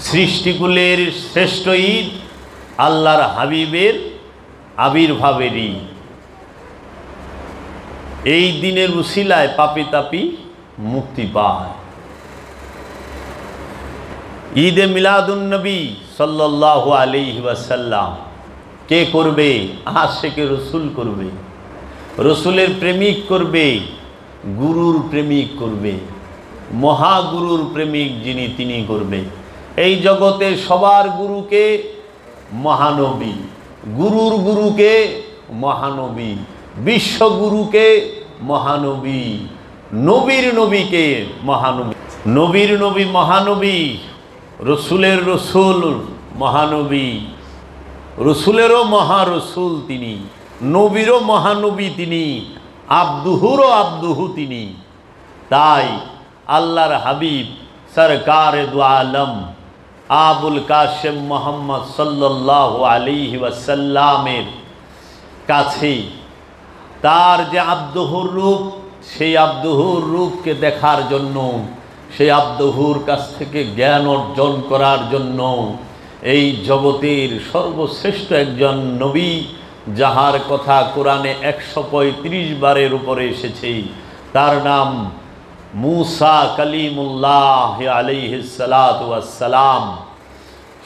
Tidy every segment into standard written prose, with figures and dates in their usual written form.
সৃষ্টিকুলের শ্রেষ্ঠ ঈদ আল্লাহর হাবিবের আবির্ভাবের ঈদ। এই দিনের উসিলায় পাপী তাপী মুক্তি পায়। ঈদে মিলাদুন নবী সাল্লাল্লাহু আলাইহি ওয়াসাল্লাম কে করবে? আশিকে রসুল করবে, রসুলের প্রেমিক করবে, গুরুর প্রেমিক করবে, মহাগুরুর প্রেমিক যিনি তিনি করবে। এই জগতে সবার গুরুকে মহানবী, গুরুর গুরুকে মহানবী, বিশ্বগুরুকে মহানবী, নবীর নবীকে মহানবী, নবীর নবী মহানবী, রসুলের রসুল মহানবী, রসুলেরও মহারসুল তিনি, নবীরও মহানবী তিনি, আব্দুহুরও আব্দুহু তিনি। তাই আল্লাহর হাবিব সরকার দু আলম আবুল কাশেম মোহাম্মদ সাল্লাল্লাহু আলাইহি ওয়াসাল্লামের কাছে তার যে আব্দুহুর রূপ, সেই আব্দুহুর রূপকে দেখার জন্য, সেই আব্দুহুর কাছ থেকে জ্ঞান অর্জন করার জন্য এই জগতের সর্বশ্রেষ্ঠ একজন নবী, যাহার কথা কোরআনে 135 বারের উপরে এসেছে, তার নাম মুসা কালিমুল্লাহ আলাইহিস সালাতু ওয়াস সালাম।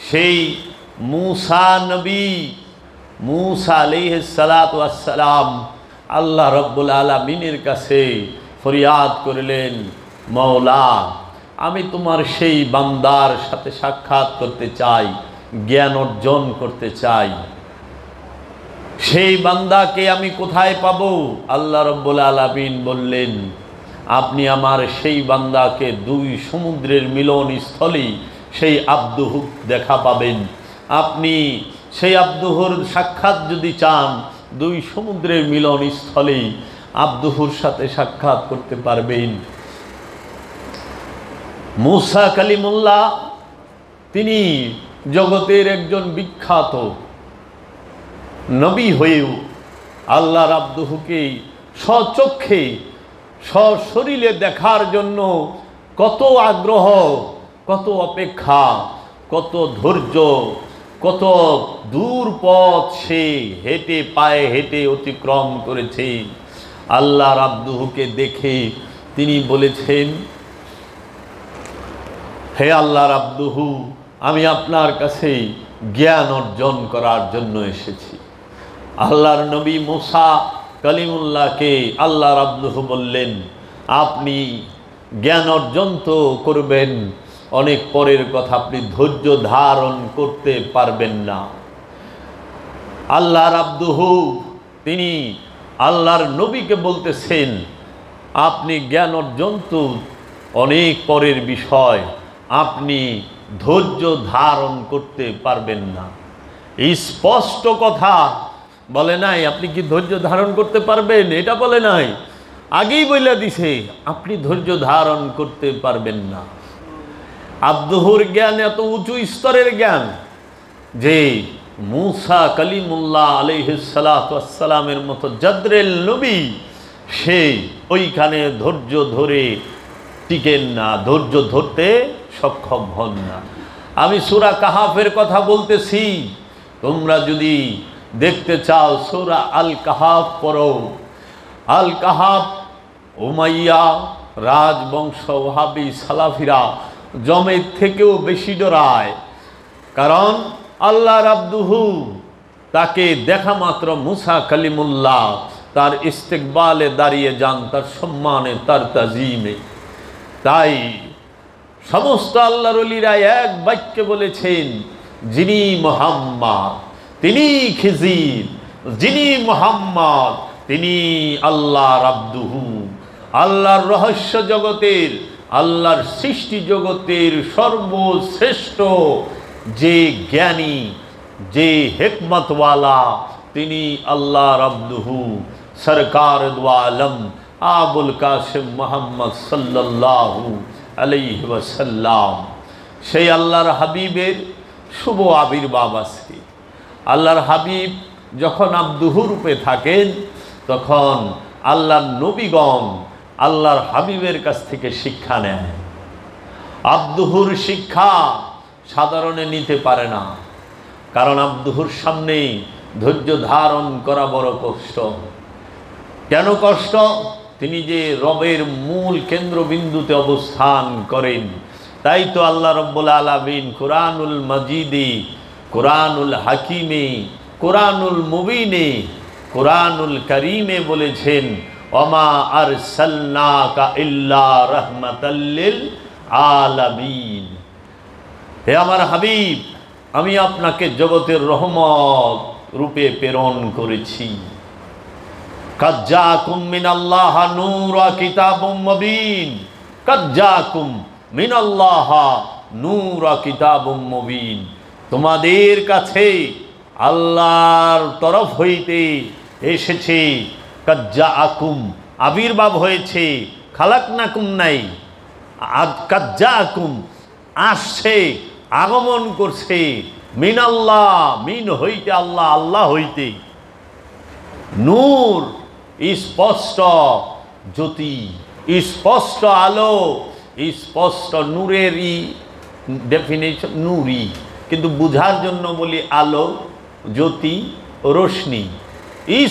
সেই মুসা নবী, মুসা আলাইহিস সালাতু ওয়াস সালাম আল্লাহ রাব্বুল আলামিনের কাছে ফরিয়াদ করলেন, মওলা, আমি তোমার সেই বান্দার সাথে সাক্ষাৎ করতে চাই, জ্ঞান অর্জন করতে চাই। সেই বান্দাকে আমি কোথায় পাব? আল্লাহ রাব্বুল আলামিন বললেন, আপনি আমার সেই বান্দাকে দুই সমুদ্রের মিলন স্থলে সেই আব্দুহু দেখা পাবেন। আপনি সেই আব্দুহুর সাক্ষাৎ যদি চান, দুই সমুদ্রের মিলন স্থলে আব্দুহুর সাথে সাক্ষাৎ করতে পারবেন। মুসা কালিমুল্লাহ তিনি জগতের একজন বিখ্যাত নবী হয়েও আল্লাহর আব্দুহুকে স্বচক্ষে সশরীরে দেখার জন্য কত আগ্রহ, কত অপেক্ষা, কত ধৈর্য, কত দূর পথ সে হেঁটে, পায়ে হেঁটে অতিক্রম করেছে। আল্লাহর আব্দুহুকে দেখে তিনি বলেছেন, হে আল্লাহর আব্দুহু, আমি আপনার কাছে জ্ঞান অর্জন করার জন্য এসেছি। আল্লাহর নবী মুসা কালিমুল্লাহকে আল্লাহর আব্দুহু বললেন, আপনি জ্ঞান অর্জন তো করবেন, অনেক পরের কথা, আপনি ধৈর্য ধারণ করতে পারবেন না। আল্লাহর আব্দুহু তিনি আল্লাহর নবীকে বলতেছেন, আপনি জ্ঞান অর্জন তো অনেক পরের বিষয়, আপনি ধৈর্য ধারণ করতে পারবেন না। এই স্পষ্ট কথা বলে নাই আপনি কি ধৈর্য ধারণ করতে পারবেন, এটা বলে নাই, আগেই বলে দিছে আপনি ধৈর্য ধারণ করতে পারবেন না। আব্দুহুর জ্ঞান এত উঁচু স্তরের জ্ঞান যে মুসা কালিমুল্লাহ আলাইহিস সালাতু ওয়াস সালামের মতো জাদ্রেল নবী সে ওইখানে ধৈর্য ধরে টিকেন না, ধৈর্য ধরতে সক্ষম হন না। আমি সূরা কাহাফের কথা বলতেছি, তোমরা যদি দেখতে চাও সূরা আল কাহাফ পড়ো। আল কাহাফ উমাইয়া রাজবংশ, ওয়াহাবি সালাফিরা জমের থেকেও বেশি ডরায়, কারণ আল্লাহর আব্দুহু তাকে দেখা মাত্র মুসা কালিমুল্লাহ তার ইস্তেকবালে দাঁড়িয়ে যান, তার সম্মানে, তার তাজিমে। তাই সমস্ত আল্লাহর ওলিরা এক বাক্যে বলেছেন, যিনি মুহাম্মদ তিনি খিজির, যিনি মুহাম্মদ তিনি আল্লাহর আব্দুহু। আল্লাহর রহস্য জগতের, আল্লাহর সৃষ্টি জগতের সর্বশ্রেষ্ঠ যে জ্ঞানী, যে হিকমতওয়ালা, তিনি আল্লাহর আব্দুহু সরকার দু আলম আবুল কাশেম মোহাম্মদ সাল্লাল্লাহু আলাইহি ওয়াসাল্লাম। সেই আল্লাহর হাবিবের শুভ আবির্ভাব আজকে। আল্লাহর হাবিব যখন আব্দুহু রূপে থাকেন, তখন আল্লাহর নবীগণ আল্লাহর হাবিবের কাছ থেকে শিক্ষা নেয়। আব্দুহুর শিক্ষা সাধারণে নিতে পারে না, কারণ আব্দুহুর সামনে ধৈর্য ধারণ করা বড় কষ্ট। কেন কষ্ট? তিনি যে রবের মূল কেন্দ্রবিন্দুতে অবস্থান করেন। তাই তো আল্লাহ রব্বুল আলামিন কুরআনুল মাজিদে, কুরআনুল হাকিমে, কুরআনুল মুবিনে, কুরআনুল কারীমে বলেছেন, ওমা আরসালনাকা ইল্লা রাহমাতাল লিল আলামিন। হে আমার হাবিব, আমি আপনাকে জগতের রহমত রূপে প্রেরণ করেছি। কাদ জাআকুম মিনাল্লাহ নূরুন ওয়া কিতাবুম মুবিন। কাদ জাআকুম মিনাল্লাহ নূরুন ওয়া কিতাবুম মুবিন। তোমাদের কাছে আল্লাহর তরফ হইতে এসেছে। কাদ জাআকুম, আবির্ভাব হয়েছে, খালাকনাকুম নাই। কাদ জাআকুম, আসছে, আগমন করছে, মিনাল্লাহ, মিন হইতে আল্লাহ, আল্লাহ হইতে। নূর, স্পষ্ট জ্যোতি, স্পষ্ট আলো, স্পষ্ট। নূরেরই ডেফিনেশন নূরি, কিন্তু বুঝার জন্য বলি আলো, জ্যোতি, রোশনি,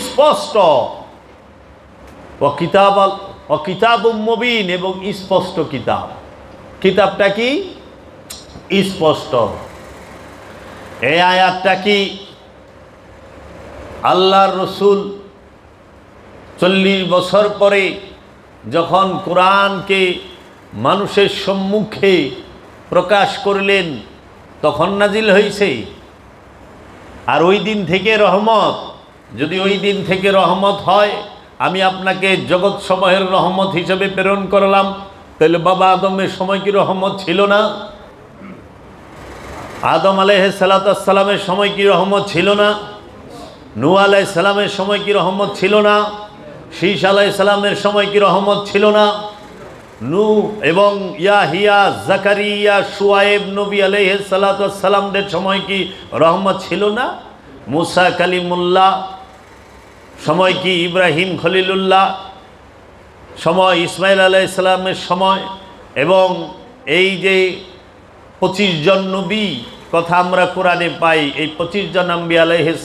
স্পষ্ট। ও কিতাবুম মুবিন, এবং স্পষ্ট কিতাব। কিতাবটা কি? স্পষ্ট। এই আয়াতটা কি আল্লাহর রসুল 40 বছর পরে যখন কোরআনকে মানুষের সম্মুখে প্রকাশ করলেন তখন নাজিল হয়েছে? আর ওই দিন থেকে রহমত? যদি ওই দিন থেকে রহমত হয়, আমি আপনাকে জগৎ সমূহের রহমত হিসেবে প্রেরণ করলাম, তাহলে বাবা আদমের সময় কি রহমত ছিল না? আদম আলাইহিস সালামের সময় কি রহমত ছিল না? নূহ আলাইহিস সালামের সময় কি রহমত ছিল না? শীস আলাইহিস সালামের সময় কি রহমত ছিল না? নূহ এবং ইয়াহিয়া, জাকারিয়া, শুআয়ব নবী আলাইহিস সালামদের সময় কি রহমত ছিল না? মুসা কালিমুল্লাহ সময় কি, ইব্রাহিম খলিলুল্লাহ সময়, ইসমাইল আলাইহিস সালামের সময়, এবং এই যে 25 জন নবী কথা আমরা কোরআনে পাই, এই 25 জন আম্বিয়া আলাইহিস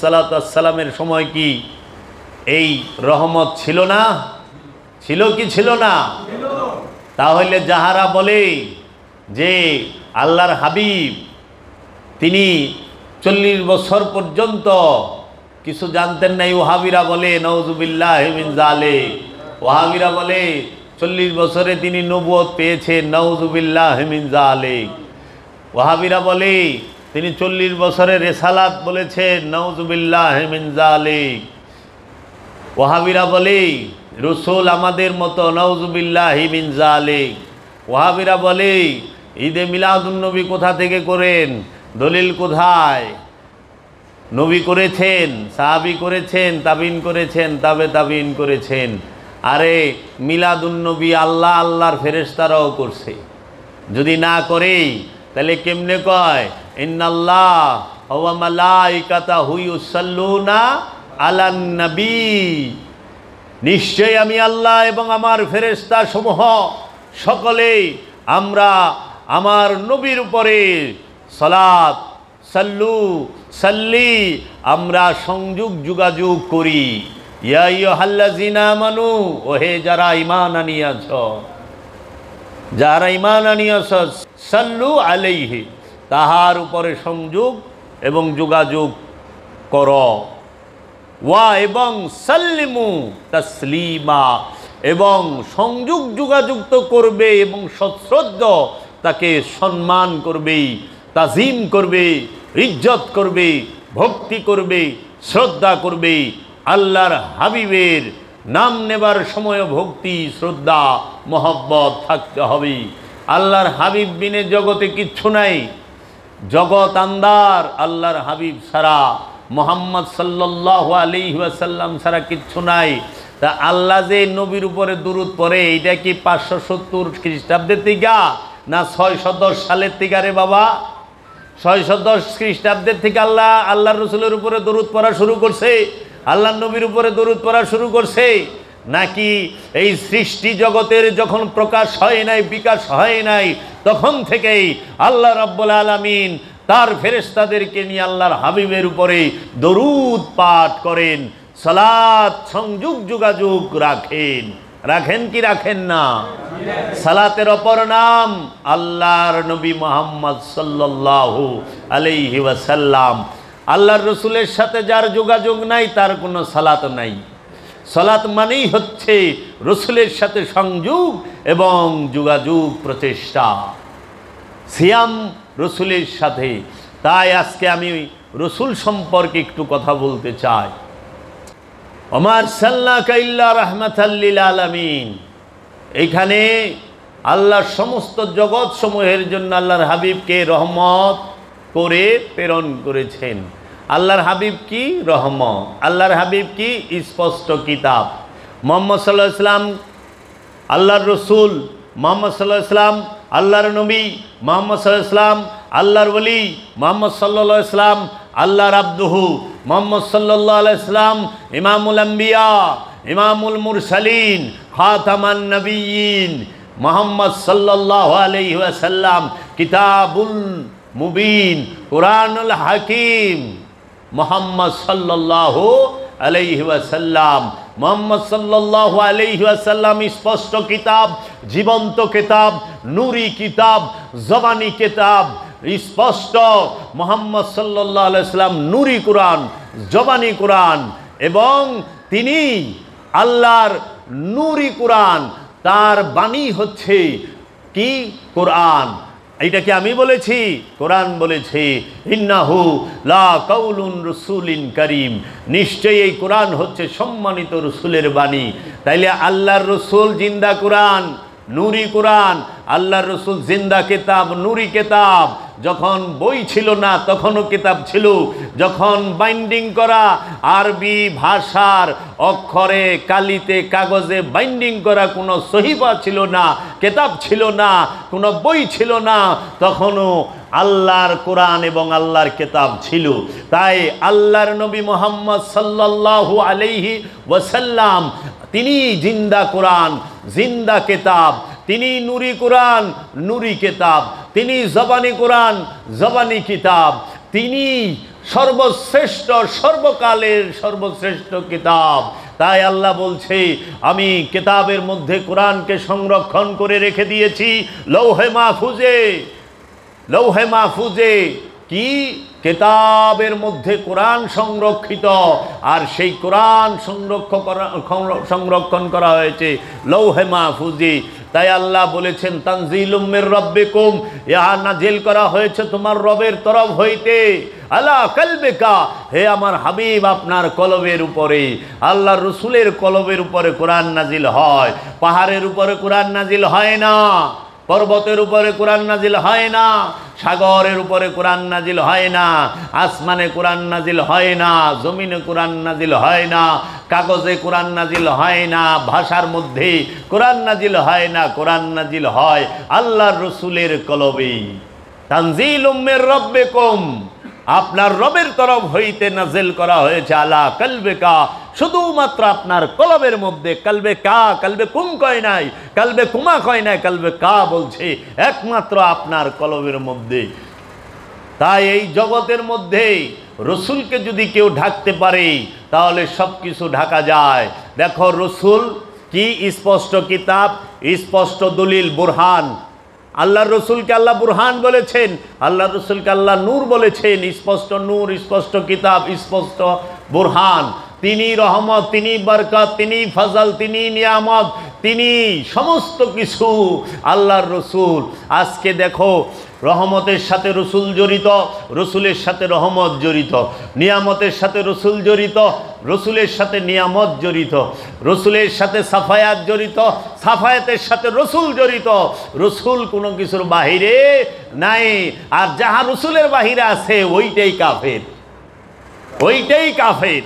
সালামের সময় কি এই রহমত ছিল না? ছিল কি ছিল না? তাহলে যাহারা বলে যে আল্লাহর হাবিব তিনি 40 বছর পর্যন্ত কিছু জানতেন না, ওয়াহাবিরা বলে নাউজুবিল্লাহি মিন যালিক। ওয়াহাবিরা বলে 40 বছরে তিনি নবুয়ত পেয়েছেন, নাউজুবিল্লাহি মিন যালিক। ওয়াহাবিরা বলে তিনি 40 বছরে রেসালাত বলেছেন, নাউজুবিল্লাহি মিন যালিক। ওয়াহাবিরা বলে রসুল আমাদের মতো, নাউজুবিল্লাহি মিন যালিক। ওয়াহাবিরা বলে ঈদে মিলাদুন নবী কোথা থেকে করেন, দলিল কোথায়? নবী করেছেন, সাহাবী করেছেন, তাবিন করেছেন, তাবে তাবিন করেছেন। আরে মিলাদুন নবী আল্লাহ, আল্লাহর ফেরেশতারাও করছে। যদি না করে তাহলে কেমনে কয় ইন্নাল্লাহ ওয়া মালাইকাতাহু ইউসাল্লুনা আলান নবী? নিশ্চয় আমি আল্লাহ এবং আমার ফেরেশতা সমূহ সকলেই আমরা আমার নবীর উপরে সালাত, সাল্লু, সাল্লি, আমরা সংযোগ যোগাযোগ করি। ইয়া আইয়ুহাল্লাযিনা আমানু, ওহে যারা ঈমান আনিয়াছ, যারা ঈমান আনিয়াছ, সাল্লু আলাইহি, তাহার উপরে সংযোগ এবং যোগাযোগ কর। ওয়া এবং সাল্লিমু তাসলিমা, এবং সংযোগ যোগাযোগ তো করবে এবং সশ্রদ্ধ তাকে সম্মান করবে, তাজিম করবে, ইজ্জত করবে, ভক্তি করবে, শ্রদ্ধা করবে। আল্লাহর হাবিবের নাম নেবার সময় ভক্তি, শ্রদ্ধা, মহব্বত থাকতে হবে। আল্লাহর হাবিব বিনে জগতে কিচ্ছু নাই, জগৎ আন্দার। আল্লাহর হাবিব ছাড়া, মুহাম্মদ সাল্লাল্লাহু আলাইহি ওয়াসাল্লাম ছাড়া কিচ্ছু নাই। তা আল্লাহ যে নবীর উপরে দুরূদ পড়ে, এটা কি 570 খ্রিস্টাব্দের থেকে না 610 সালের থেকে? রে বাবা, 610 খ্রিস্টাব্দের থেকে আল্লাহর রসুলের উপরে দরুদ পড়া শুরু করছে, আল্লাহর নবীর উপরে দরুদ পড়া শুরু করছে। নাকি এই সৃষ্টি জগতের যখন প্রকাশ হয় নাই, বিকাশ হয় নাই, তখন থেকেই আল্লাহ রাব্বুল আলামিন তার ফেরেশতাদেরকে নিয়ে আল্লাহর হাবিবের উপরে দরুদ পাঠ করেন, সালাত সংযোগ যোগাযোগ রাখেন? রাখেন কি রাখেন না? সালাতের অপর নাম আল্লাহর নবী মুহাম্মদ সাল্লাল্লাহু আলাইহি ওয়াসাল্লাম। আল্লাহর রসুলের সাথে যার যোগাযোগ নাই তার কোনো সালাত নাই। সালাত মানেই হচ্ছে রসুলের সাথে সংযোগ এবং যোগাযোগ প্রচেষ্টা। সিয়াম রসুলের সাথে। তাই আজকে আমি রসুল সম্পর্কে একটু কথা বলতে চাই। ওমা আরসালনাকা ইল্লা রাহমাতাল লিল আলামিন। এখানে আল্লাহর সমস্ত জগৎ সমূহের জন্য আল্লাহর হাবিবকে রহমত করে প্রেরণ করেছেন। আল্লাহর হাবিব কি? রহমত। আল্লাহর হাবিব কি? স্পষ্ট কিতাব। মুহাম্মদ সাল্লাল্লাহু আলাইহি ওয়াসাল্লাম আল্লাহর রসুল, মুহাম্মদ সাল্লাল্লাহু আলাইহি ওয়াসাল্লাম আল্লাহর নবী, মুহাম্মদ সাল্লাল্লাহু আলাইহি ওয়াসাল্লাম আল্লাহর ওলি, মুহাম্মদ সাল্লাল্লাহু আলাইহি ওয়াসাল্লাম আল্লাহর আব্দুহু, মুহাম্মদ সাল্লাল্লাহু আলাইহি ওয়াসাল্লাম ইমামুল আম্বিয়া, ইমামুল মুরসালিন, খাতামান নবিয়্যিন। মুহাম্মদ সাল্লাল্লাহু আলাইহি ওয়াসাল্লাম কিতাবুল মুবিন, কুরআনুল হাকিম। মুহাম্মদ সাল্লাল্লাহু আলাইহি ওয়াসাল্লাম, মুহাম্মদ সাল্লাল্লাহু আলাইহি ওয়াসাল্লাম স্পষ্ট কিতাব, জীবন্ত কিতাব, নূরি কিতাব, জবানি কিতাব, স্পষ্ট। মুহাম্মদ সাল্লাল্লাহু আলাইহি ওয়াসাল্লাম নূরি কুরআন, জবানি কুরআন, এবং তিনি আল্লাহর নূরি কুরআন, তার বাণী হচ্ছে কি? কোরআন। এইটা কি আমি বলেছি? কোরআন বলেছে ইন্নাহু লা কাউলুন রাসূলিন কারীম। নিশ্চয়ই এই কোরআন হচ্ছে সম্মানিত রসুলের বাণী। তাইলে আল্লাহর রসুল জিন্দা কোরআন, নূরি কোরআন। আল্লাহর রসুল জিন্দা কিতাব, নূরি কিতাব। যখন বই ছিল না তখনও কিতাব ছিল। যখন বাইন্ডিং করা আরবি ভাষার অক্ষরে, কালিতে, কাগজে বাইন্ডিং করা কোনো সহিফা ছিল না, কিতাব ছিল না, কোনো বই ছিল না, তখনও আল্লাহর কোরআন এবং আল্লাহর কিতাব ছিল। তাই আল্লাহর নবী মুহাম্মদ সাল্লাল্লাহু আলাইহি ওয়াসাল্লাম তিনি জিন্দা কোরআন, জিন্দা কিতাব। তিনি নূরি কোরআন, নূরি কিতাব। তিনি জবানি কোরআন, জবানি কিতাব। তিনি সর্বশ্রেষ্ঠ, সর্বকালের সর্বশ্রেষ্ঠ কিতাব। তাই আল্লাহ বলছে আমি কিতাবের মধ্যে কোরআনকে সংরক্ষণ করে রেখে দিয়েছি লৌহে মাহফুজে। লৌহে মাহফুজে কি? কিতাবের মধ্যে কোরআন সংরক্ষিত, আর সেই কোরআন সংরক্ষণ করা হয়েছে লৌহে মাহফুজে। তাই আল্লাহ বলেছেন তানজিলুম মির রাব্বিকুম, ইহা নাজিল করা হয়েছে তোমার রবের তরফ হইতে। আলা কলবিকা, হে আমার হাবিব আপনার কলবের উপরে। আল্লাহর রসুলের কলবের উপরে কোরআন নাজিল হয়। পাহাড়ের উপরে কোরআন নাজিল হয় না, পর্বতের উপরে কোরআন নাজিল হয় না, সাগরের উপরে কোরআন নাজিল হয় না, আসমানে কোরআন নাজিল হয় না, জমিনে কোরআন নাজিল হয় না, কাগজে কোরআন নাজিল হয় না, ভাষার মধ্যে কোরআন নাজিল হয় না। কোরআন নাজিল হয় আল্লাহর রসুলের কলবে। তানজিলুম মির রাব্বিকুম, আপনার রবের তরফ হইতে নাজিল করা হয়েছে আলা কলবিকা, শুধুমাত্র আপনার কলবের মধ্যে। কলবে কা, কলবে কুম কয় নাই, কলবে কুমা কয় নাই, কলবে কা বলছে একমাত্র আপনার কলবের মধ্যে। তাই এই জগতের মধ্যে রসুলকে যদি কেউ ঢাকতে পারে তাহলে সব কিছু ঢাকা যায়। দেখো রসুল কি? স্পষ্ট কিতাব, স্পষ্ট দলিল, বুরহান। আল্লাহর রসুলকে আল্লাহ বুরহান বলেছেন, আল্লাহর রসুলকে আল্লাহ নূর বলেছেন। স্পষ্ট নূর, স্পষ্ট কিতাব, স্পষ্ট বুরহান। তিনি রহমত, তিনি বরকত, তিনি ফজল, তিনি নিয়ামত, তিনি সমস্ত কিছু আল্লাহর রসুল। আজকে দেখো রহমতের সাথে রসুল জড়িত, রসুলের সাথে রহমত জড়িত, নিয়ামতের সাথে রসুল জড়িত, রসুলের সাথে নিয়ামত জড়িত, রসুলের সাথে সাফায়াত জড়িত, সাফায়াতের সাথে রসুল জড়িত। রসুল কোনো কিছুর বাহিরে নাই, আর যাহা রসুলের বাহিরে আছে ওইটাই কাফের, ওইটাই কাফের।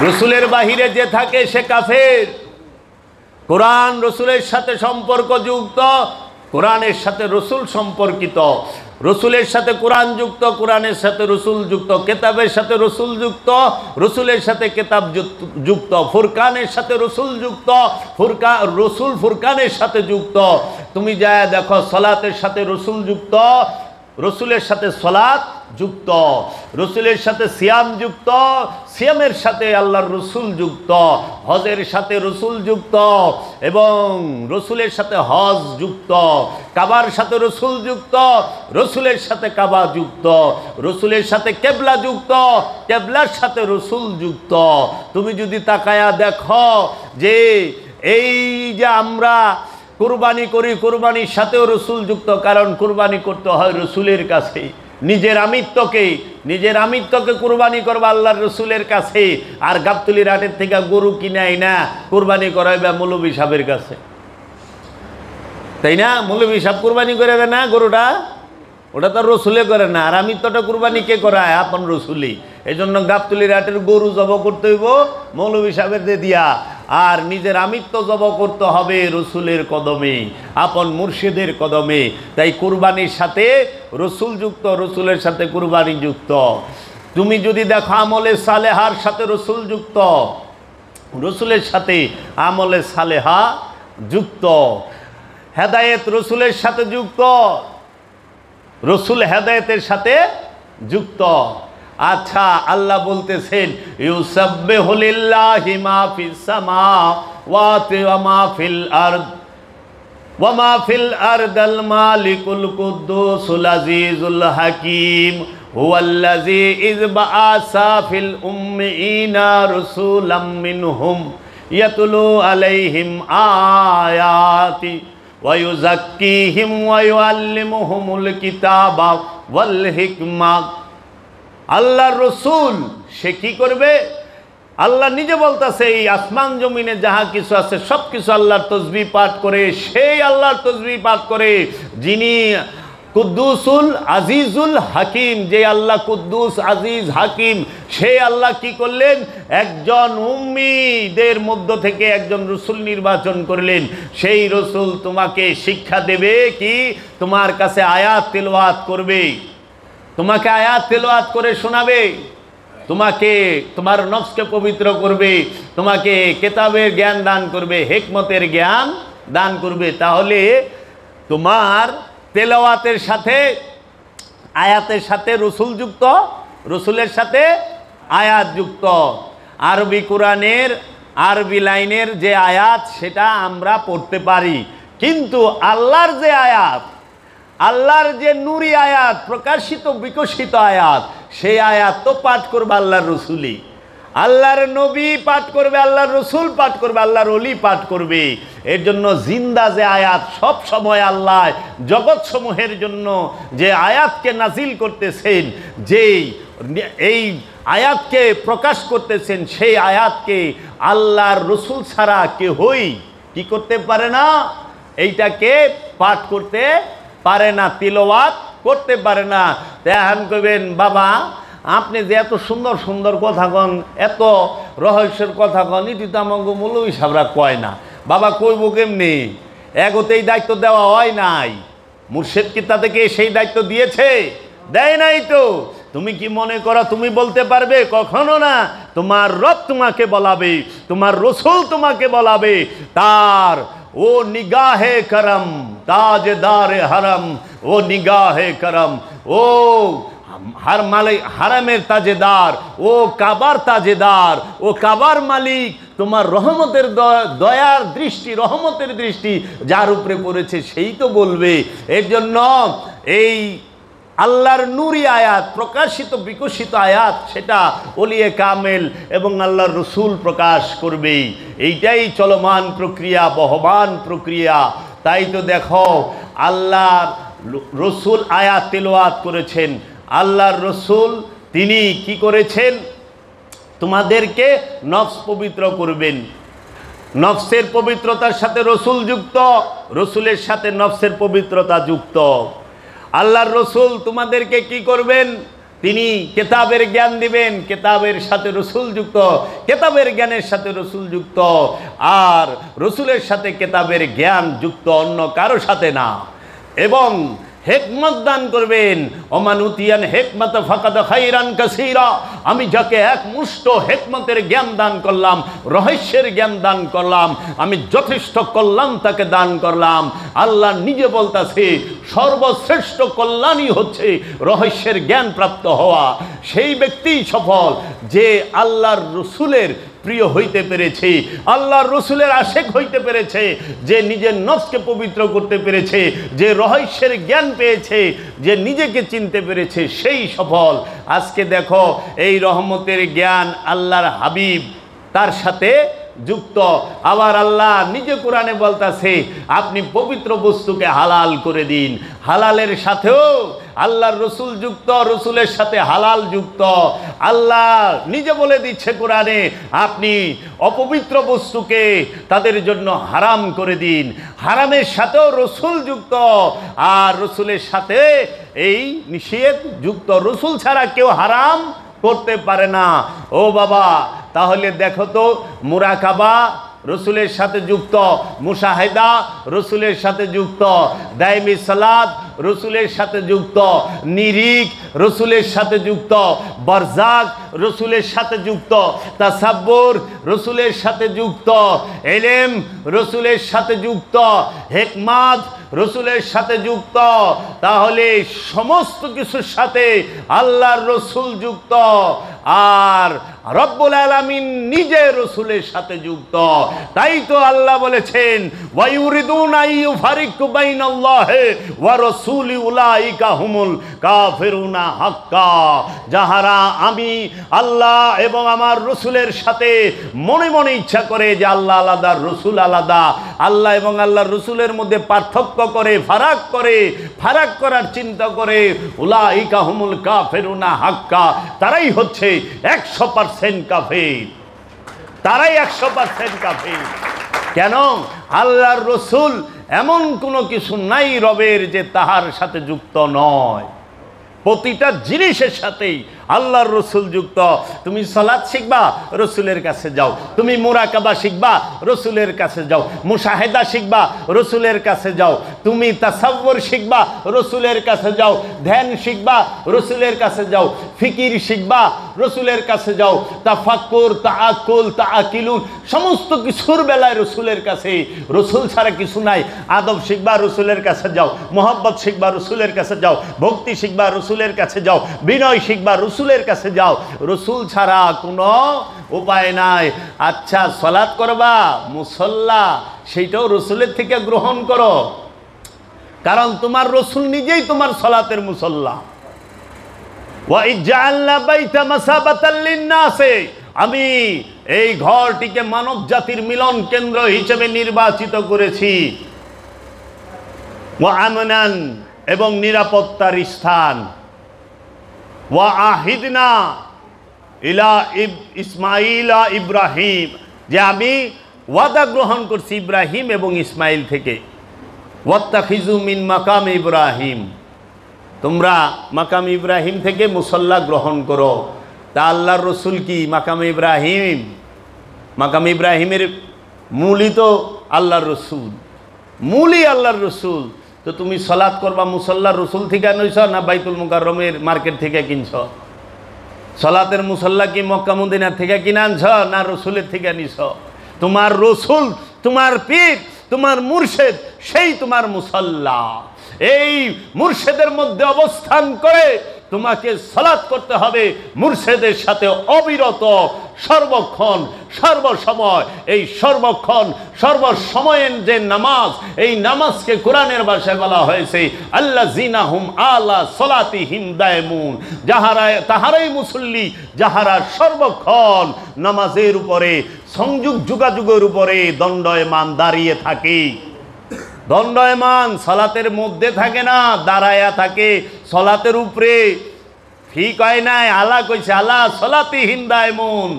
রসুলের বাহিরে যে থাকে সে কাফের। কোরআন রসুলের সাথে সম্পর্কযুক্ত, কোরআনের সাথে রসুল সম্পর্কিত, রসুলের সাথে কোরআন যুক্ত, কোরআনের সাথে রসুল যুক্ত, কেতাবের সাথে রসুল যুক্ত, রসুলের সাথে কেতাব যুক্ত, ফুরকানের সাথে রসুল যুক্ত, রসুল ফুরকানের সাথে যুক্ত। তুমি যা দেখো সলাতের সাথে রসুল যুক্ত, রসুলের সাথে সলাত যুক্ত, রসুলের সাথে সিয়াম যুক্ত, সিয়ামের সাথে আল্লাহর রসুল যুক্ত, হজের সাথে রসুল যুক্ত এবং রসুলের সাথে হজ যুক্ত, কাবার সাথে রসুল যুক্ত, রসুলের সাথে কাবা যুক্ত, রসুলের সাথে কেবলা যুক্ত, কেবলার সাথে রসুল যুক্ত। তুমি যদি তাকায়া দেখো যে এই যে আমরা কুরবানি করি, কুরবানির সাথেও রসুল যুক্ত, কারণ কুরবানি করতে হয় রসুলের কাছে। নিজের আমিত্বকে কুরবানি করবা আল্লাহর রসুলের কাছে, আর গাবতলির হাটের থেকে গরু কিনাই না কুরবানি করাইবা মৌলবী সাহেবের কাছে, তাই না? মৌলবী সাহেব কুরবানি করে দেয় না গরুটা, ওটা তো রসুলে করে না। আর আমিত্বটা কুরবানি কে করায়? আপন রসুলি। এই জন্য গাবতলির হাটের গরু জব করতে হইব মৌলবী সাহেবের দিয়া, আর নিজের আমিত্ব জব করতে হবে রসুলের কদমে, আপন মুর্শিদের কদমে। তাই কুরবানির সাথে রসুল যুক্ত, রসুলের সাথে কুরবানি যুক্ত। তুমি যদি দেখো আমলে সালেহার সাথে রসুল যুক্ত, রসুলের সাথে আমলে সালেহা যুক্ত, হেদায়েত রসুলের সাথে যুক্ত, রসুল হেদায়েতের সাথে যুক্ত। আচ্ছা, আল্লাহ বলতেছেন ইউসাব্বিহু লিল্লাহি মা ফিস সামাওয়াতি ওয়া মা ফিল আরদ ওয়া মা ফিল আরদিল মালিকুল কুদ্দুসুল আজিজুল হাকীম হুয়াল্লাযী ইয বাআসা ফিল উম্মিয়িনা রাসূলাম মিনহুম ইয়াতলু আলাইহিম আয়াতি ওয়া ইউযাক্কিহিম ওয়া ইউআল্লিমুহুমুল কিতাবা ওয়াল হিকমা। আল্লাহর রসুল সে কি করবে? আল্লাহ নিজে বলতেছে এই আসমান জমিনে যাহা কিছু আছে সব কিছু আল্লাহর তসবিহ পাঠ করে, সেই আল্লাহর তসবিহ পাঠ করে যিনি কুদ্দুসুল আজিজুল হাকিম। যে আল্লাহ কুদ্দুস আজিজ হাকিম, সেই আল্লাহ কি করলেন? একজন উম্মীদের মধ্য থেকে একজন রসুল নির্বাচন করলেন। সেই রসুল তোমাকে শিক্ষা দেবে কি? তোমার কাছে আয়াত তেলাওয়াত করবে, তোমাকে আয়াত তেলাওয়াত করে শোনাবে, তোমাকে তোমার নফসকে পবিত্র করবে, তোমাকে কিতাবের জ্ঞান দান করবে, হিকমতের জ্ঞান দান করবে। তাহলে তোমার তেলাওয়াতের সাথে আয়াতের সাথে রসুল যুক্ত, রসুলের সাথে আয়াত যুক্ত। আরবি কোরআনের আরবি লাইনের যে আয়াত সেটা আমরা পড়তে পারি, কিন্তু আল্লাহর যে আয়াত, আল্লাহর যে নুরি আয়াত, প্রকাশিত বিকশিত আয়াত, সেই আয়াত তো পাঠ করবে আল্লাহর রসুলই। আল্লাহর নবী পাঠ করবে, আল্লাহর রসুল পাঠ করবে, আল্লাহর ওলি পাঠ করবে। এর জন্য জিন্দা যে আয়াত, সব সময় আল্লাহ জগৎ সমূহের জন্য যে আয়াতকে নাজিল করতেছেন, যেই এই আয়াতকে প্রকাশ করতেছেন, সেই আয়াতকে আল্লাহর রসুল ছাড়া কেউই কি করতে পারে না? এইটাকে পাঠ করতে পারে না, তিলাওয়াত করতে পারে না। এখন কইবেন বাবা আপনি যে এত সুন্দর সুন্দর কথা কন, এত রহস্যের কথা কন, এটি তো আমাকে মৌলবী সাহেবরা কয় না। বাবা কইব কেমনি? এগোতেই দায়িত্ব দেওয়া হয় নাই। মুর্শিদ কি তাদেরকে সেই দায়িত্ব দিয়েছে? দেয় নাই তো। তুমি কি মনে করো তুমি বলতে পারবে? কখনো না। তোমার রব তোমাকে বলাবে, তোমার রসুল তোমাকে বলাবে। তার ও নিগাহে করম, তাজদারে হরম, ও নিগাহে করম, ও হারামের তাজেদার, ও কাবার তাজেদার, ও কাবার মালিক, তোমার রহমতের দয়ার দৃষ্টি, রহমতের দৃষ্টি যার উপরে পড়েছে সেই তো বলবে। এর জন্য এই আল্লাহর নূরি আয়াত, প্রকাশিত বিকশিত আয়াত, সেটা ওলিয়ে কামেল এবং আল্লাহর রসুল প্রকাশ করবে। এইটাই চলমান প্রক্রিয়া, বহমান প্রক্রিয়া। তাই তো দেখো আল্লাহর রসুল আয়াত তেলাওয়াত করেছেন, আল্লাহর রসুল তিনি কি করেছেন? তোমাদেরকে নফস পবিত্র করবেন। নফসের পবিত্রতার সাথে রসুল যুক্ত, রসুলের সাথে নফসের পবিত্রতা যুক্ত। আল্লাহর রসুল তোমাদেরকে কি করবেন? তিনি কেতাবের জ্ঞান দিবেন, কেতাবের সাথে রসুল যুক্ত, কেতাবের জ্ঞানের সাথে রসুল যুক্ত, আর রসুলের সাথে কেতাবের জ্ঞান যুক্ত, অন্য কারো সাথে না। এবং হেকমত দান করবেন। ওমান উতিয়ান হেকমত ফাকাদ খাইরান কাসীরা, আমি যাকে এক মুষ্ট হেকমতের জ্ঞান দান করলাম, রহস্যের জ্ঞান দান করলাম, আমি যথেষ্ট কল্যাণ তাকে দান করলাম। আল্লাহ নিজে বলতেছে সর্বশ্রেষ্ঠ কল্যাণই হচ্ছে রহস্যের জ্ঞান প্রাপ্ত হওয়া। সেই ব্যক্তিই সফল যে আল্লাহর রসুলের প্রিয় হইতে পেরেছে, আল্লাহর রসুলের আশেক হইতে পেরেছে, যে নিজের নফসকে পবিত্র করতে পেরেছে, যে রহস্যের জ্ঞান পেয়েছে, যে নিজেকে চিনতে পেরেছে, সেই সফল। আজকে দেখো এই রহমতের জ্ঞান আল্লাহর হাবিব তার সাথে যুক্ত। আবার আল্লাহ নিজে কোরআনে বলতেছে আপনি পবিত্র বস্তুকে হালাল করে দিন। হালালের সাথেও আল্লাহর রসুল যুক্ত, রসুলের সাথে হালাল যুক্ত। আল্লাহ নিজে বলে দিচ্ছে কোরআনে আপনি অপবিত্র বস্তুকে তাদের জন্য হারাম করে দিন। হারামের সাথেও রসুল যুক্ত, আর রসুলের সাথে এই নিষেধ যুক্ত। রসুল ছাড়া কেউ হারাম করতে পারে না। ও বাবা, তাহলে দেখো তো মুরাকাবা রসুলের সাথে যুক্ত, মুশাহেদা রসুলের সাথে যুক্ত, দায়মি সালাত রসুলের সাথে যুক্ত, নিরিক রসুলের সাথে যুক্ত, বরজাক রসুলের সাথে যুক্ত, তাসাব্বুর রসুলের সাথে যুক্ত, এলেম রসুলের সাথে যুক্ত, হিকমত রসুলের সাথে যুক্ত। তাহলে সমস্ত কিছুর সাথে আল্লাহর রসুল যুক্ত, আর রব্বুল আলামিন নিজে রসুলের সাথে যুক্ত। তাই তো আল্লাহ বলেছেন ওয়ায়ুরিদুনা ইউফারিকু বাইনাল্লাহি ওয়া রাসূলি উলাইকা হুমুল কাফিরুনা হাক্কা। যাহারা আমি আল্লাহ এবং আমার রসুলের সাথে মনে মনে ইচ্ছা করে যে আল্লাহ আলাদা রসুল আলাদা, আল্লাহ এবং আল্লাহর রসুলের মধ্যে পার্থক্য করে, ফারাক করার চিন্তা করে, উলাইকা হুমুল কাফিরুনা হাক্কা, তারাই হচ্ছে 100% কাফির, তারাই 100% কাফির। কেন? আল্লাহর রসুল এমন কোনো কিছু নাই রবের যে তাহার সাথে যুক্ত নয়। প্রতিটা জিনিসের সাথেই আল্লাহর রসুল যুক্ত। তুমি সালাত শিখবা, রসুলের কাছে যাও। তুমি মুরাকাবা শিখবা, রসুলের কাছে যাও। মুশাহেদা শিখবা, রসুলের কাছে যাও। তুমি তাসাব্বুর শিখবা, রসুলের কাছে যাও। ধ্যান শিখবা, রসুলের কাছে যাও। ফিকির শিখবা, রসুলের কাছে যাও। তাফাক্কুর, তাআক্কুল, তাআকিলুন, সমস্ত কিছুর বেলায় রসুলের কাছে। রসুল ছাড়া কিছু নাই। আদব শিখবা, রসুলের কাছে যাও। মোহাব্বত শিখবা, রসুলের কাছে যাও। ভক্তি শিখবা, রসুলের কাছে যাও। বিনয় শিখবা, রসুলের কাছে যাও। রসুল ছাড়া কোনো উপায় নাই। আচ্ছা, সালাত করবা, মুসল্লা, সেইটাও রসুলের থেকে গ্রহণ করো, কারণ তোমার রসুল নিজেই তোমার সালাতের মুসল্লা। ওয়া ইজআলনা বাইতা মাসাবাতাল লিন-নাসি, আমি এই ঘরটিকে মানব জাতির মিলন কেন্দ্র হিসেবে নির্বাচিত করেছি। ওয়া আমনান, এবং নিরাপত্তার স্থান। ওয়া আহিদনা ইলা ইসমাইলা ইব্রাহিম, যে আমি ওয়াদা গ্রহণ করছি ইব্রাহিম এবং ইসমাইল থেকে। ওয়াত্তাখিজু মিন মাকাম ইব্রাহিম, তোমরা মাকাম ইব্রাহিম থেকে মুসল্লা গ্রহণ করো। তা আল্লাহর রসুল কি মাকাম ইব্রাহিম? মাকাম ইব্রাহিমের মূলই তো আল্লাহর রসুল, মূলই আল্লাহর রসুল। তো তুমি সালাত করবা মুসল্লা রসুল থেকে আনছ না বাইতুল মুকাররমের মার্কেট থেকে কিনছ? সালাতের মুসল্লা কি মক্কা মদিনা থেকে কিনে আনছ না রসুলের থেকে নিছ? তোমার রসুল, তোমার পীর, তোমার মুর্শেদ, সেই তোমার মুসল্লা। এই মুর্শেদের মধ্যে অবস্থান করে তোমাকে সালাত করতে হবে মুর্শেদের সাথে অবিরত, সর্বক্ষণ, সর্বসময়। এই সর্বক্ষণ, সর্বসময়ের যে নামাজ, এই নামাজকে কোরআনের ভাষায় বলা হয়েছে আল্লাযিনা হুম আলা সলাতিহিম দায়মুন, তাহারাই মুসল্লি যাহারা সর্বক্ষণ নামাজের উপরে, সংযোগ যোগাযোগের উপরে দণ্ডায়মান দাঁড়িয়ে থাকে। দণ্ডায়মান, সালাতের মধ্যে থাকে না, দাঁড়ায়া থাকে। সালাতের উপরে ফি কয় নাই, আলা কইছে আলা সলাতিহিম দায়মুন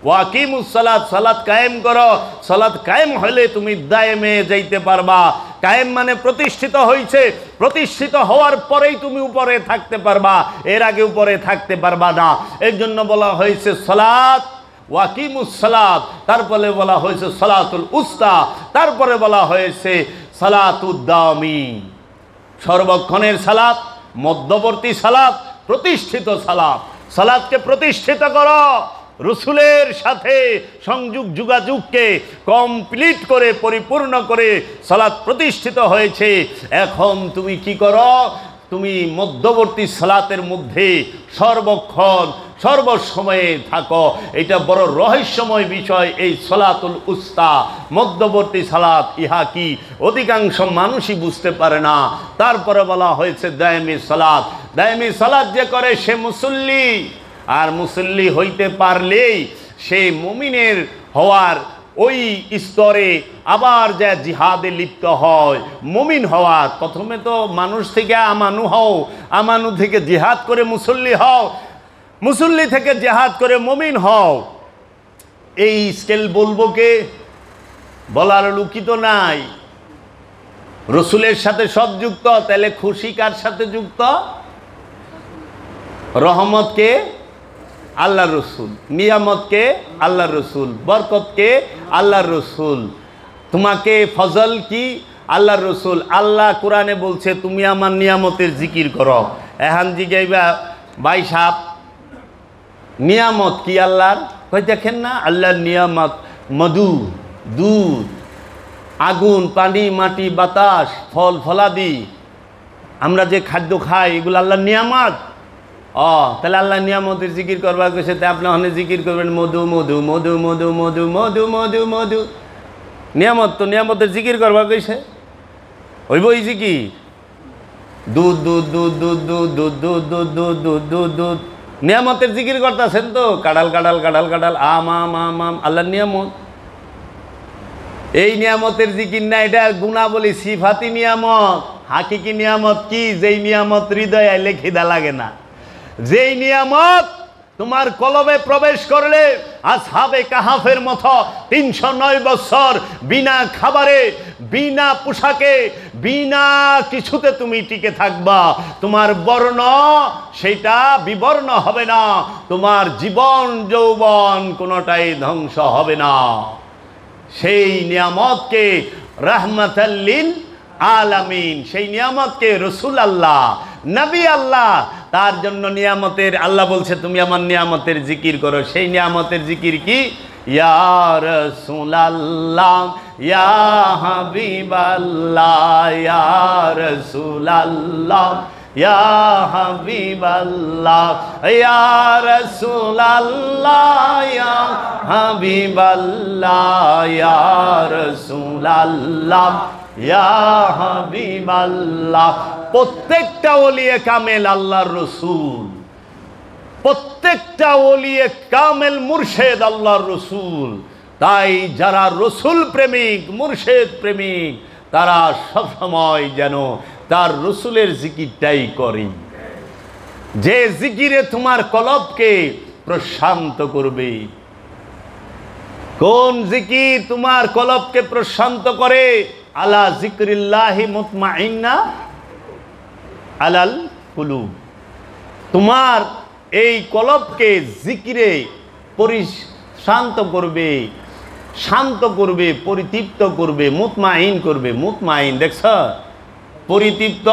ওয়াকিমুস সালাত, সালাত কায়েম করো। সালাত কায়েম হলে তুমি দায়েমে যাইতে পারবা। কায়েম মানে প্রতিষ্ঠিত হয়েছে, প্রতিষ্ঠিত হওয়ার পরেই তুমি উপরে থাকতে পারবা, এর আগে উপরে থাকতে পারবা না। এর জন্য বলা হয়েছে সালাত ওয়াকিমুস সালাত, তারপরে বলা হয়েছে সালাতুল উস্তা, তারপরে বলা হয়েছে সালাতুদ দামি। সর্বক্ষণের সালাত, মধ্যবর্তী সালাত, প্রতিষ্ঠিত সালাত। সালাতকে প্রতিষ্ঠিত করো, রসুলের সাথে সংযোগ যোগাযোগকে কমপ্লিট করে পরিপূর্ণ করে সালাত প্রতিষ্ঠিত হয়েছে। এখন তুমি কি করো? তুমি মধ্যবর্তী সালাতের মধ্যে সর্বক্ষণ সর্বসময়ে থাকো। এটা বড় রহস্যময় বিষয়, এই সালাতুল উস্তা, মধ্যবর্তী সালাত। ইহা কি অধিকাংশ মানুষই বুঝতে পারে না। তারপরে বলা হয়েছে দায়মি সালাত। দায়মি সালাত যে করে সে মুসল্লি, আর মুসল্লি হইতে পারলেই সে মুমিনের হওয়ার ওই স্তরে আবার যা জিহাদে লিপ্ত হয়। মুমিন হওয়ার প্রথমে তো মানুষ থেকে আমানু হও, আমানু থেকে জিহাদ করে মুসল্লি হও, মুসল্লি থেকে জিহাদ করে মুমিন হও। এই স্কেল বলবো কে? বলার লুকিত নাই। রসুলের সাথে সব যুক্ত, তাহলে খুশি কার সাথে যুক্ত? রহমতকে আল্লাহ রসুল, নিয়ামতকে আল্লাহ রসুল, বরকতকে আল্লাহ রসুল, তোমাকে ফজল কি আল্লাহ রসুল। আল্লাহ কোরআনে বলছে তুমি আমার নিয়ামতের জিকির করো। এখন জিগাইবা ভাই সাহেব নিয়ামত কি আল্লাহর? কই দেখেন না আল্লাহর নিয়ামত মধু, দুধ, আগুন, পানি, মাটি, বাতাস, ফল ফলাদি, আমরা যে খাদ্য খাই এগুলো আল্লাহর নিয়ামত। তাহলে আল্লাহ নিয়ামতের জিকির করবার কইছে, তা আপনি অনেক জিকির করবেন মধু মধু মধু মধু মধু মধু মধু মধু। নিয়ামত তো নিয়ামতের জিকির করবার কইছে, হইব এই জিকির। দুধ দুধ দুধ দুধ দুধ দুধ দুধ দুধ দুধ দুধ দুধ দুধ, নিয়ামতের জিকির করতেছেন তো। কাঁঠাল কাঁঠাল কাঁঠাল কাঁঠাল, আম আম আম আম, আল্লাহর নিয়ামত। এই নিয়ামতের জিকির না, এটা গুণাবলী, সিফাতি নিয়ামত। হাকিকি নিয়ামত কি? যেই নিয়ামত হৃদয়ে আইলে খিদা লাগে না, যেই নিয়ামত তোমার কলবে প্রবেশ করলে আসহাবে কাহাফের মতো 309 বছর বিনা খাবারে, বিনা পোশাকে, বিনা কিছুতে তুমি টিকে থাকবা। তোমার বর্ণ সেটা বিবর্ণ হবে না, তোমার জীবন যৌবন কোনোটাই ধ্বংস হবে না। সেই নিয়ামতকে রাহমাতাল লিল আলামিন, সেই নিয়ামতকে রসুল আল্লাহ, নবী আল্লাহ, তার জন্য নিয়ামতের আল্লাহ বলছে তুমি আমার নিয়ামতের জিকির করো। সেই নিয়ামতের জিকির কি? ইয়া রাসূলুল্লাহ, ইয়া হাবিবাল্লাহ, ইয়া রাসূলুল্লাহ, ইয়া হাবিবাল্লাহ, ইয়া রাসূলুল্লাহ, ইয়া হাবিবাল্লাহ, ইয়া রাসূলুল্লাহ, ইয়া হাবিবাল্লাহ। প্রত্যেকটা ওলিয়ে কামেল আল্লাহর রসুল, প্রত্যেকটা ওলিয়ে কামেল মুর্শেদ আল্লাহর রসুল। তাই যারা রসুল প্রেমিক, মুর্শেদ প্রেমিক, তারা সবসময় যেন তার রসুলের জিকিরটাই করে, যে জিকিরে তোমার কলবকে প্রশান্ত করবে। কোন জিকির তোমার কলবকে প্রশান্ত করে? আলা জিকরিল্লাহি মুতমাইন্না আলাল কুলুব। তোমার এই কলবকে জিকিরে শান্ত করবে, শান্ত করবে, পরিতৃপ্ত করবে, মুতমাইন করবে। মুতমাইন দেখছ, পরিতৃপ্ত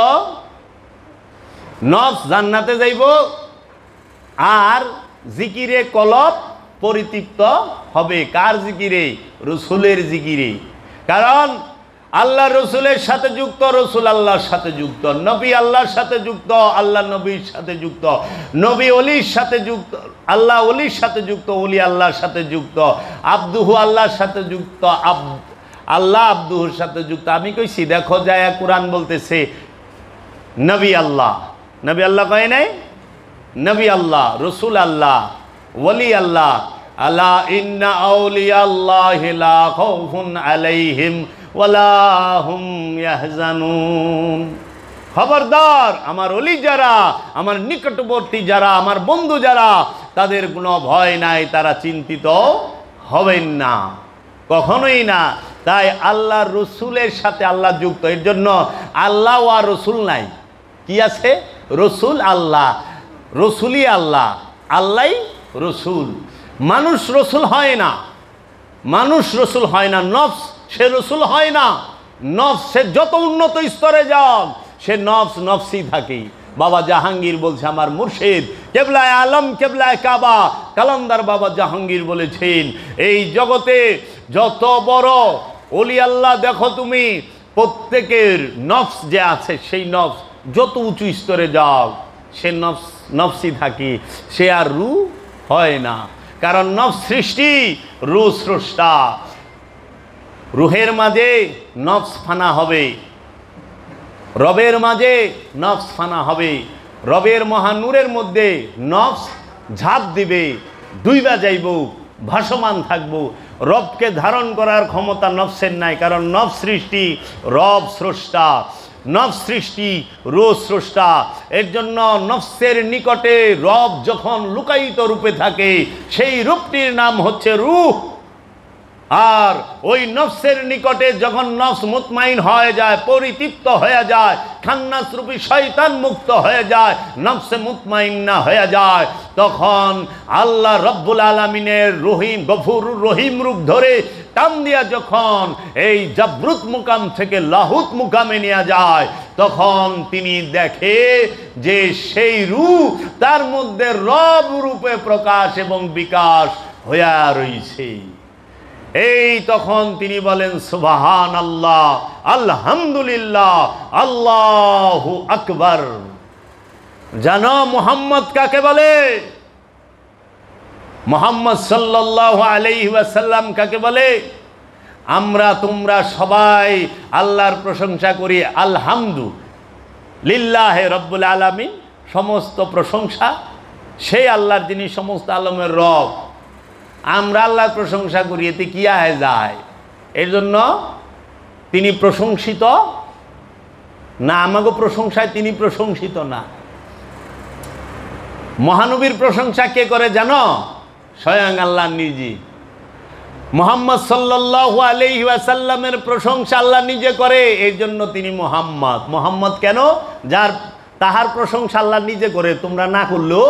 নফস জান্নাতে যাইব, আর জিকিরে কলব পরিতৃপ্ত হবে। কার জিকিরে? রসুলের জিকিরে। কারণ আল্লাহ রসুলের সাথে যুক্ত, রসুল আল্লাহর সাথে যুক্ত, নবী আল্লাহর সাথে যুক্ত, আল্লাহ নবীর সাথে যুক্ত, নবী অলির সাথে যুক্ত, আল্লাহ অলির সাথে যুক্ত, অলি আল্লাহর সাথে যুক্ত, আব্দুহু আল্লাহর সাথে যুক্ত, আল্লাহ আব্দুহুর সাথে যুক্ত। আমি কইছি দেখো যায় কোরআন বলতেছে নবী আল্লাহ, নবী আল্লাহ কয় নাই, নবী আল্লাহ, রসুল আল্লাহ, ওলি আল্লাহ। আলা ইন্না আউলিয়া আল্লাহি লা খাউফুন আলাইহিম ওয়ালা হুম ইয়াহজানুন। খবরদার, আমার ওলি যারা, আমার নিকটবর্তী যারা, আমার বন্ধু যারা, তাদের কোনো ভয় নাই, তারা চিন্তিত হবেন না, কখনোই না। তাই আল্লাহ রসুলের সাথে আল্লাহ যুক্ত। এর জন্য আল্লাহ আর রসুল নাই, কি আছে? রসুল আল্লাহ, রসুলই আল্লাহ, আল্লাহই রসুল। মানুষ রসুল হয় না, মানুষ রসুল হয় না। নফস সে রসুল হয় না। নফস সে যত উন্নত স্তরে যাক, সে নফস নফসি থাকে। বাবা জাহাঙ্গীর বলছে, আমার মুর্শিদ কেবলায় আলম কেবলায় কাবা কালান্দার বাবা জাহাঙ্গীর বলেছেন, এই জগতে যত বড় ওলি আল্লাহ দেখো তুমি, প্রত্যেকের নফস যে আছে সেই নফস যত উঁচু স্তরে যাও সে নফস নফসি থাকে, সে আর রূহ হয় না। কারণ নফস সৃষ্টি, রূহ স্রষ্টা। রুহের মাঝে নফস ফানা হবে, রবের মাঝে নফস ফানা হবে, রবের মহানূরের মধ্যে নফস ঝাঁপ দিবে, ডুইবা যাইব, ভাসমান থাকব। রবকে ধারণ করার ক্ষমতা নফসের নাই, কারণ নফস সৃষ্টি, রব স্রষ্টা। নফস সৃষ্টি, রূহ স্রষ্টা। এর জন্য নফসের নিকটে রব যখন লুকায়িত রূপে থাকে সেই রূপটির নাম হচ্ছে রূহ। আর ওই নফসের নিকটে যখন নফস মুতমাইন হয়ে যায়, পরিতৃপ্ত হয়ে যায়, খান্নাস রূপী শয়তান মুক্ত হয়ে যায়, নফসে মুতমাইন্না হয়ে যায়, তখন আল্লাহ রব্বুল আলামিনের রহিম গফুর রহিম রূপ ধরে টান দিয়া যখন এই জাবরুত মুকাম থেকে লাহুত মুকামে নিয়ে যায়, তখন তিনি দেখে যে সেই রূহ তার মধ্যে রব রূপে প্রকাশ এবং বিকাশ হইয়া রয়েছে। এই তখন তিনি বলেন সুবহানাল্লাহ, আলহামদুলিল্লাহ, আল্লাহু আকবার। জানো মুহাম্মদ কাকে বলে? মুহাম্মদ সাল্লাল্লাহু আলাইহি ওয়াসাল্লাম কাকে বলে? আমরা তোমরা সবাই আল্লাহর প্রশংসা করি, আলহামদুলিল্লাহি রাব্বুল আলামিন। সমস্ত প্রশংসা সেই আল্লাহর, যিনি সমস্ত আলমের রব। আমরা আল্লাহর প্রশংসা করি, এতে কি আয় যায়? এর জন্য তিনি প্রশংসিত না, আমাকে প্রশংসায় তিনি প্রশংসিত না। মহানবীর প্রশংসা কে করে জানো? স্বয়ং আল্লাহ নিজে। মুহাম্মদ সাল্লাল্লাহু আলাইহি ওয়াসাল্লামের প্রশংসা আল্লাহ নিজে করে, এর জন্য তিনি মুহাম্মদ। মুহাম্মদ কেন? যার তাহার প্রশংসা আল্লাহ নিজে করে, তোমরা না করলেও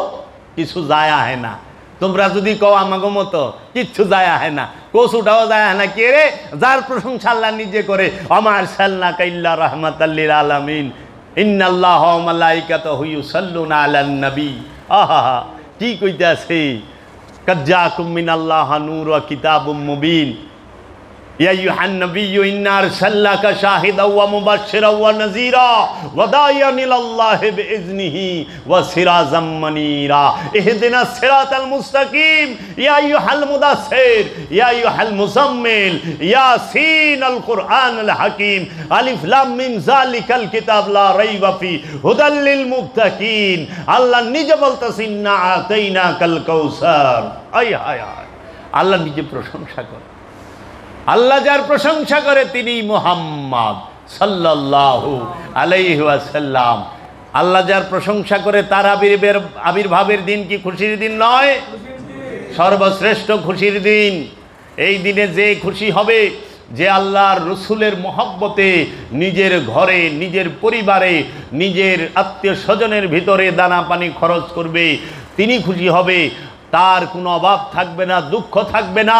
কিছু যায় আহে না। তোমরা যদি কও আমাগো মতো, কিচ্ছু যায় আহে না, কচুটাও যায় আহে না। কে রে? যার প্রশংসা আল্লাহ নিজে করে। ওমা আরসালনাকা ইল্লা রাহমাতাল লিল আলামিন ইন্নাল্লাহা ওয়া মালাইকাতাহু ইউসাল্লুনা আলান নবী। আহা, কি কইতাছে? কাদ জাআকুম মিনাল্লাহি নূর ওয়া কিতাবুম মুবিন। ইয়া আইয়ুহান নাবিয়্যু ইন্না আরসালনাকা শাহিদাও ওয়া মুবাশশিরাও ওয়া নাযীরা ওয়া দাইয়ান ইলাল্লাহি বিইজনিহি ওয়া সিরাজাম মুনীরা ইহদিনাস সিরাতাল মুস্তাকিম। ইয়া আইয়ুহাল মুদাসসির ইয়া আইয়ুহাল মুজাম্মিল ইয়াসিনাল কুরআনুল হাকীম আলিফ লাম মিম যালিকাল কিতাব লা রাইবা ফি হুদাল লিল মুত্তাকিন। আল্লাহ নিজে বলতেছেন, ইন্না আতাইনাকাল কাউসার। আয় হায় হায়, আল্লাহ নিজে প্রশংসা করে। আল্লাহ যার প্রশংসা করে তিনি মুহাম্মদ সাল্লাল্লাহু আলাইহি ওয়াসাল্লাম। আল্লাহ যার প্রশংসা করে তার আবির্ভাবের দিন কি খুশির দিন নয়? সর্বশ্রেষ্ঠ খুশির দিন। এই দিনে যে খুশি হবে, যে আল্লাহর রসুলের মহব্বতে নিজের ঘরে, নিজের পরিবারে, নিজের আত্মীয় স্বজনের ভিতরে দানা পানি খরচ করবে, তিনি খুশি হবে। তার কোনো অভাব থাকবে না, দুঃখ থাকবে না,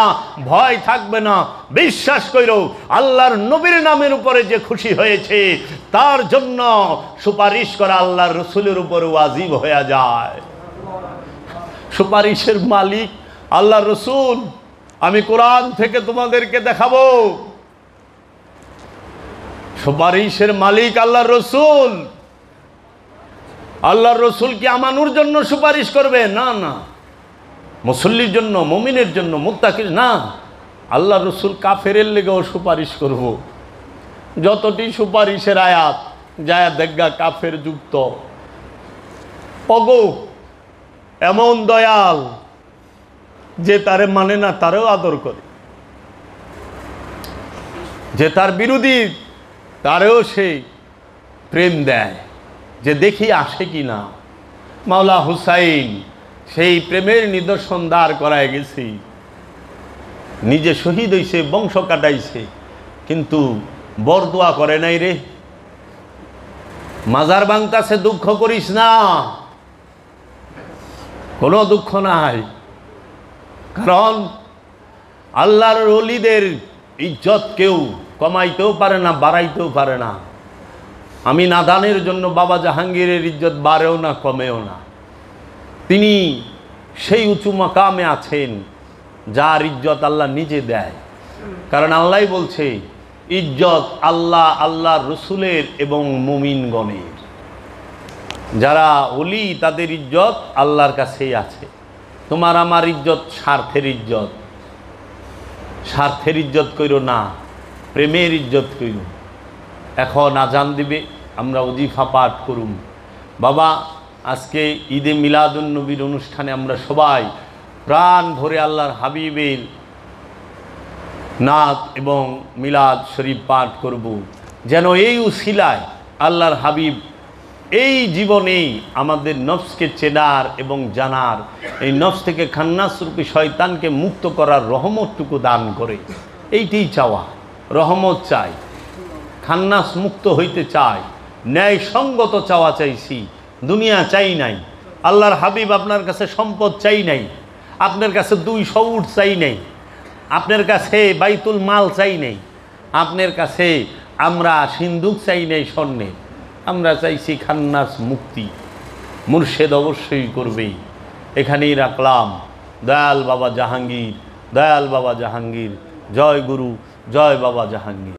ভয় থাকবে না। বিশ্বাস করো, আল্লাহর নবীর নামের উপরে যে খুশি হয়েছে, তার জন্য সুপারিশ করা আল্লাহর রসুলের উপরে ওয়াজিব হয়ে যায়। সুপারিশের মালিক আল্লাহর রসুল। আমি কোরআন থেকে তোমাদেরকে দেখাবো। সুপারিশের মালিক আল্লাহর রসুল। আল্লাহর রসুল কি আমানুর জন্য সুপারিশ করবে? না না, মুসল্লির জন্য, মুমিনের জন্য, মুত্তাকির না। আল্লাহ রসুল কাফেরের লেগেও সুপারিশ করব। যতটি সুপারিশের আয়াত যায় দেখগা কাফের যুক্ত। অগো এমন দয়াল যে তারে মানে না তারেও আদর করে, যে তার বিরোধী তারেও সে প্রেম দেয়, যে দেখি আসে কি না। মাওলা হুসাইন সেই প্রেমের নিদর্শন দাঁড় করায় গেছি। নিজে শহীদ হইছে, বংশ কাটাইছে, কিন্তু বরদোয়া করে নাই রে। মাজার ভাঙতাছে, দুঃখ করিস না, কোনো দুঃখ নাই। কারণ আল্লাহর ওলিদের ইজ্জত কেউ কমাইতেও পারে না, বাড়াইতেও পারে না। আমি নাদানের জন্য বাবা জাহাঙ্গীরের ইজ্জত বাড়েও না কমেও না। তিনি সেই উঁচু মাকামে আছেন যার ইজ্জত আল্লাহ নিজে দেয়। কারণ আল্লাহ বলছে ইজ্জত আল্লাহ, আল্লাহর রসুলের এবং মুমিনগণের। যারা ওলি তাদের ইজ্জত আল্লাহর কাছেই আছে। তোমার আমার ইজ্জত স্বার্থের ইজ্জত। স্বার্থের ইজ্জত কইরো না, প্রেমের ইজ্জত কইরো। এখন আজান দিবে, আমরা ওজিফা পাঠ করুম। বাবা, আজকে ঈদে মিলাদুন্নবীর অনুষ্ঠানে আমরা সবাই প্রাণ ভরে আল্লাহর হাবিবের নাত এবং মিলাদ শরীফ পাঠ করব, যেন এই উসিলায় আল্লাহর হাবিব এই জীবনেই আমাদের নফসকে চেনার এবং জানার, এই নফস থেকে খান্নাসরূপী শয়তানকে মুক্ত করার রহমতটুকু দান করে। এইটাই চাওয়া, রহমত চাই, খান্নাস মুক্ত হইতে চাই, ন্যায়সঙ্গত চাওয়া চাইছি, দুনিয়া চাই নাই। আল্লাহর হাবিব আপনার কাছে সম্পদ চাই নাই, আপনার কাছে 200 উট চাই নাই, আপনার কাছে বাইতুল মাল চাই নাই, আপনার কাছে আমরা সিন্দুক চাই নাই স্বর্ণের। আমরা চাইছি খান্নাস মুক্তি। মুর্শেদ অবশ্যই করবেই। এখানেই রাখলাম। দয়াল বাবা জাহাঙ্গীর, দয়াল বাবা জাহাঙ্গীর। জয় গুরু, জয় বাবা জাহাঙ্গীর।